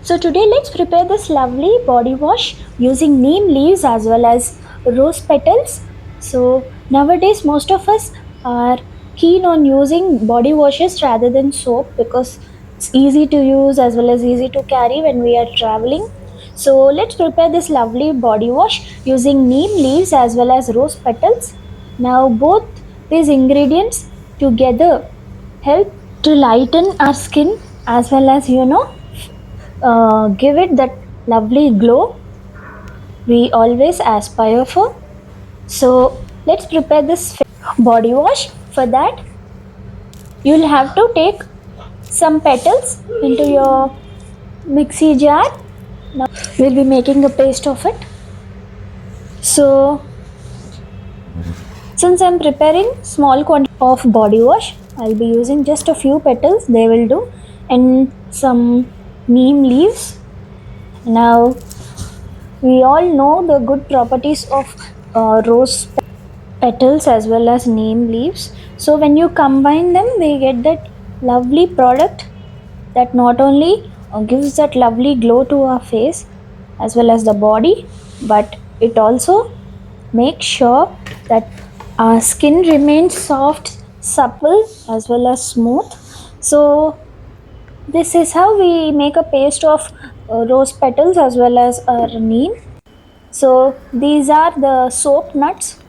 So today let's prepare this lovely body wash using neem leaves as well as rose petals. So nowadays most of us are keen on using body washes rather than soap because it's easy to use as well as easy to carry when we are traveling. So let's prepare this lovely body wash using neem leaves as well as rose petals. Now both these ingredients together help to lighten our skin as well as give it that lovely glow we always aspire for. So let's prepare this body wash. For that, you'll have to take some petals into your mixie jar. Now we'll be making a paste of it. So since I'm preparing small quantity of body wash, I'll be using just a few petals, they will do, and some neem leaves. Now we all know the good properties of rose petals as well as neem leaves. So when you combine them, we get that lovely product that not only gives that lovely glow to our face as well as the body, but it also makes sure that our skin remains soft, supple as well as smooth. So this is how we make a paste of rose petals as well as our neem. So these are the soap nuts.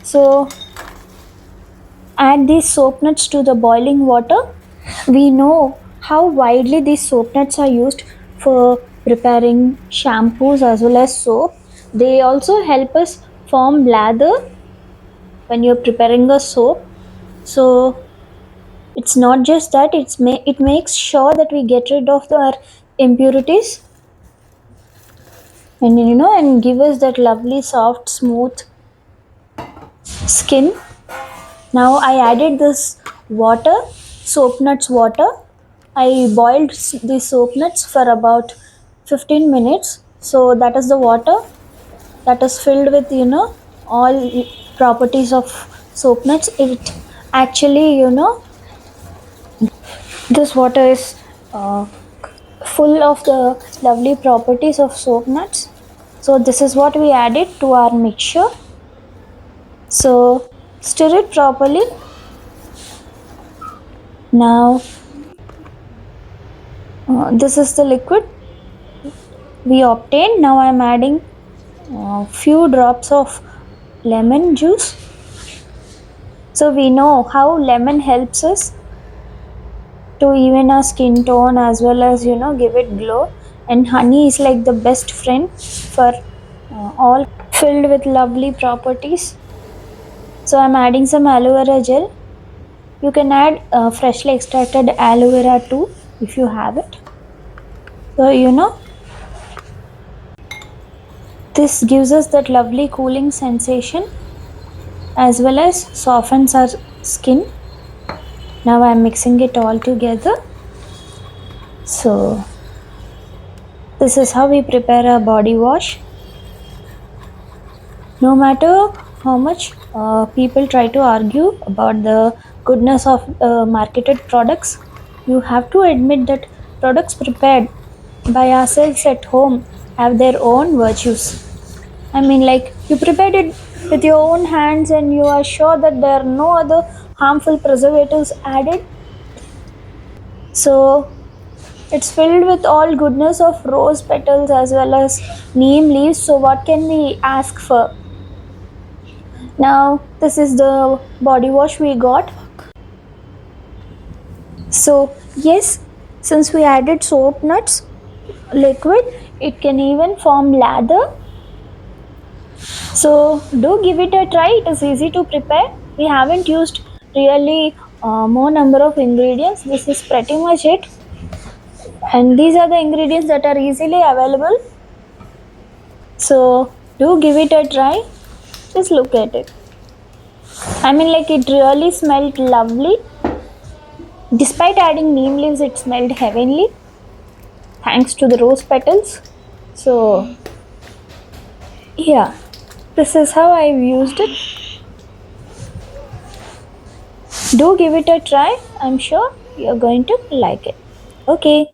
So add these soap nuts to the boiling water. We know how widely these soap nuts are used for preparing shampoos as well as soap. They also help us form lather when you're preparing a soap. So it's not just that, it makes sure that we get rid of our impurities and and give us that lovely soft smooth skin. Now I added this water, soap nuts water. I boiled the soap nuts for about 15 minutes. So that is the water that is filled with all properties of soap nuts. It actually this water is full of the lovely properties of soap nuts. So this is what we added to our mixture. So stir it properly. Now this is the liquid we obtained. Now I am adding few drops of lemon juice. So we know how lemon helps us to even our skin tone as well as give it glow, and honey is like the best friend for all, filled with lovely properties. So I'm adding some aloe vera gel. You can add freshly extracted aloe vera too if you have it. So this gives us that lovely cooling sensation as well as softens our skin. Now I'm mixing it all together. So this is how we prepare a body wash. No matter how much people try to argue about the goodness of marketed products, you have to admit that products prepared by ourselves at home have their own virtues. I mean, like, you prepared it with your own hands and you are sure that there are no other harmful preservatives added. So it's filled with all goodness of rose petals as well as neem leaves. So what can we ask for? Now this is the body wash we got. So yes, since we added soap nuts liquid, it can even form lather. So do give it a try. It is easy to prepare. We haven't used really more number of ingredients. This is pretty much it, and these are the ingredients that are easily available. So do give it a try. Just look at it. I mean, like, it really smelled lovely. Despite adding neem leaves, it smelled heavenly thanks to the rose petals. So yeah, this is how I've used it. Do give it a try. I'm sure you're going to like it. Okay.